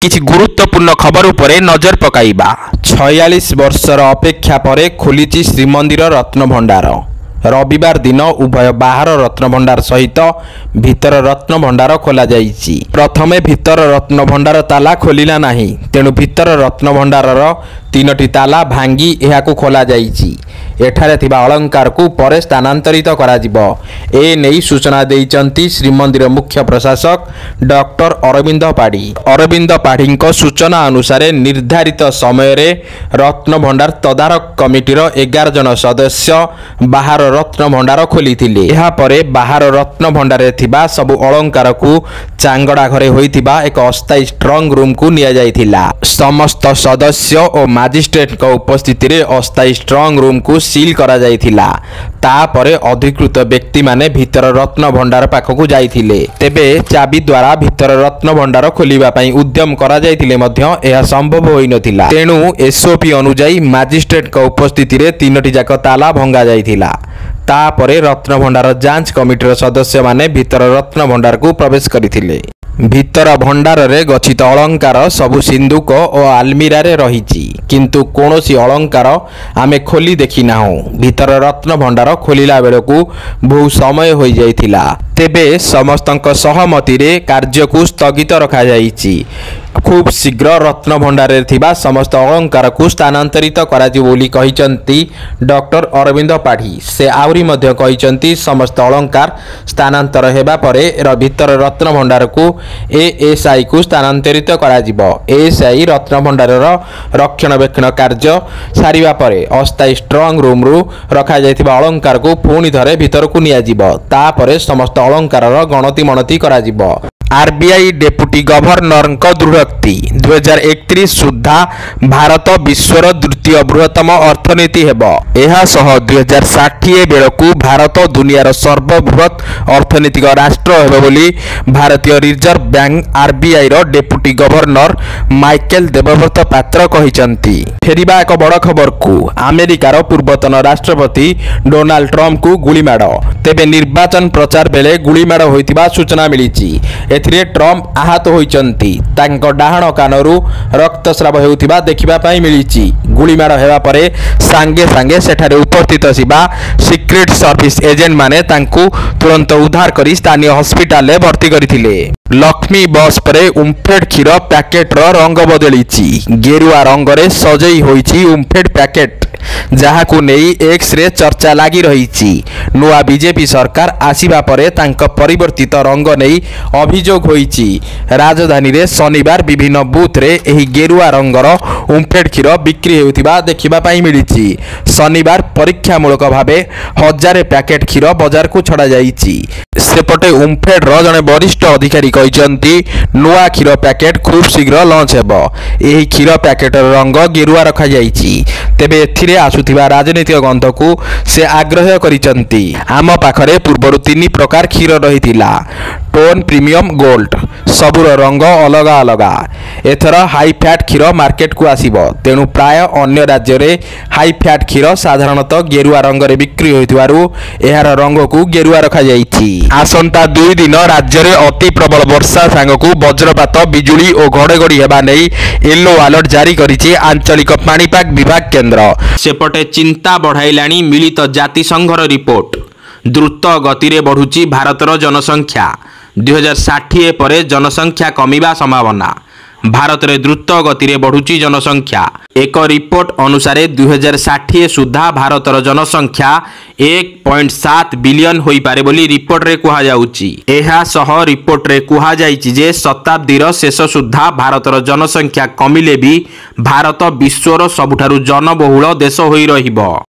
किछि गुरुत्वपूर्ण खबर उपरे नजर पकाइबा। 46 वर्षर अपेक्षा परे खोलिछि श्रीमंदिर रत्नभंडार। रविवार दिन उभय बाहर रत्नभंडार सहित भितर रत्नभंडार खोला जाइछि। प्रथमे भितर रत्नभंडार ताला खोलिला नाही, तेणु भितर रत्नभंडारर 3टी ताला भांगी एहाकु खोला जाइछि। एठारे थिबा अलंकार को परे स्थानांतरित करा जिवो। ए नेई सूचना देइचंती श्रीमंदिर मुख्य प्रशासक डॉक्टर अरविंद पाढ़ी। अरविंद पाढ़ीଙ୍କ सूचना अनुसार निर्धारित समय रे रत्नभंडार तदारक कमिटीर 11 जन सदस्य बाहर रत्नभंडार खोलिथिले। एहा परे बाहर रत्नभंडार थिबा सबु अलंकार को चांगड़ा घरे होइथिबा एक अस्थायी स्ट्रॉन्ग रूम को निया जाइथिला। समस्त सदस्य और मजिस्ट्रेट उपस्थिति रे अस्थायी स्ट्रॉन्ग रूम को सील करा जाइथिला। तापरे अधिकृत व्यक्ति माने भितर रत्नभंडार पाखकु जाइथिले। तेबे चाबी द्वारा भितर रत्नभंडार खोलिबा पई उद्यम करा जाइथिले मध्य एहा संभव होई नथिला। तेणु एसओपी अनुसार मजिस्ट्रेट उपस्थिति रे 3टी जाक ताला भंगा जाइथिला। तापरे रत्नभंडार जांच कमिटीर सदस्य माने भितर रत्नभंडार को प्रवेश करिथिले। भितर भंडार रे गच्छित अलंकार सबु सिंधुक और आलमीरा रे रहिछि, किंतु कोनोसी अलंकार आमे खोली देखि नाहु। भितर रत्न भंडार खोलिला बेलकु बहु समय होई जाइथिला। तेबे समस्तक सहमति रे कार्य को स्थगित रखा जाइछि। खूब शीघ्र रत्न भंडार रे थिबा समस्त अलंकार को स्थानांतरित कराजी बोली कहिचंती डॉक्टर अरविंद पाढ़ी। से आउरी मध्य कहिचंती समस्त अलंकार स्थानांतर हेबा परे भितर रत्न भंडार को एएसआई को स्थानांतरित कराजिबो। एएसआई रत्न भंडारर रक्षणाबेक्षण कार्य सारिबा परे अस्थायी स्ट्रॉन्ग रूम रु रखा जाइथिबा अलंकार को पुणी धरे भितर को निया जिवो। तापरे समस्त अलंकारर गणति मणति कराजिबो। आरबीआई डेप्यूटी गवर्नर दृढ़ोक्ति 2031 सुधा भारत विश्वर द्वितीय बृहत्तम अर्थनीति हेबो। एहा सह 2060 बेलकु भारत दुनियार सर्वबृहत अर्थनीतिक राष्ट्र हेबो बोली भारतीय रिजर्व बैंक आरबीआई रो डेप्यूटी गवर्नर माइकेल देवव्रत पात्र कहिसंती। फेरिबा एक बड़ खबर को अमेरिकार पूर्वतन राष्ट्रपति डोनाल्ड ट्रम्प को गुलीमाड़। तेबे निर्वाचन प्रचार बेले गुलीमाड़ होइतिबा सूचना मिलिछि। एथिरे ट्रम्प आहत होइचंती। तांको डाहाण कानरू रक्तस्राव हेउथिबा देखिबा पई मिलिछि। गुलीमाड़ हेबा परे सांगे सांगे सेठारे उपस्थित थिबा सिक्रेट सर्विस एजेंट माने तांकु तुरंत उद्धार करी स्थानीय हॉस्पिटल रे भर्ती करिथिले। लक्ष्मी बस परे उम्फेड क्षीर पैकेट रो रंग बदलिछि। गेरुआ रंग रे सजई होइछि उम्फेड पैकेट, जहाकु नेई एक्स रे चर्चा लागी रहिछि। नुआ बीजेपी सरकार आसीबा परे तांको परिवर्तित रंग नेई अभियोग होइछि। राजधानी रे शनिवार विभिन्न बूथ रे एही गेरुआ रंगर उम्फेड क्षीर बिक्री हेउथिबा देखिबा पई मिलिछि। शनिवार परीक्षामूलक भावे 1000 पैकेट क्षीर बाजार को छड़ा जाइछि। सेपटे उम्फेड रो जने वरिष्ठ अधिकारी कहिसंती नुआ क्षीर पैकेट खूब शीघ्र लॉन्च हेबो। एही क्षीर पैकेटर रंग गेरुआ रखा जाइछि। तेबे एथिरे आसुथिबा राजनीतिक गंध को से आग्रह करिसंती। आम पाखरे पूर्वरु 3 प्रकार क्षीर रहितिला, टोन, प्रीमियम, गोल्ड। सबुर रंग अलगा अलगा। एथर हाई फैट क्षीर मार्केट को आसीबो। तेणु प्राय अन्य राज्य रे हाई फैट क्षीर साधारणतः गेरुआ रंग रे बिक्री होइतिबारु एहार रंग को गेरुआ रखा जाइछि। आसंता 2 दिन राज्य रे अति प्रबल वर्षा सांगकु वज्रपात, बिजुली और घड़घड़ी हेबा नै येलो अलर्ट जारी करिछि आंचलिक पाणीपाग विभाग केन्द्र। सेपटे चिंता बढ़ाइलाणी मिलित जातिसंघर रिपोर्ट। द्रुत गति रे बढ़ुछि भारतर जनसंख्या। 2060 परे जनसंख्या कमिबा संभावना। भारत रे द्रुत गति रे बढ़ुछि जनसंख्या। एक रिपोर्ट अनुसार 2060 सुधा भारतर जनसंख्या 1.7 बिलियन होई पारे बोली रिपोर्ट रे कुहा जाउछि। एहा सह रिपोर्ट रे कुहा जाइछि जे शताब्दीर शेष सुधा भारतर जनसंख्या कमिले भी भारत विश्वर सबुठारु जनबहुल देश होई रहिबो।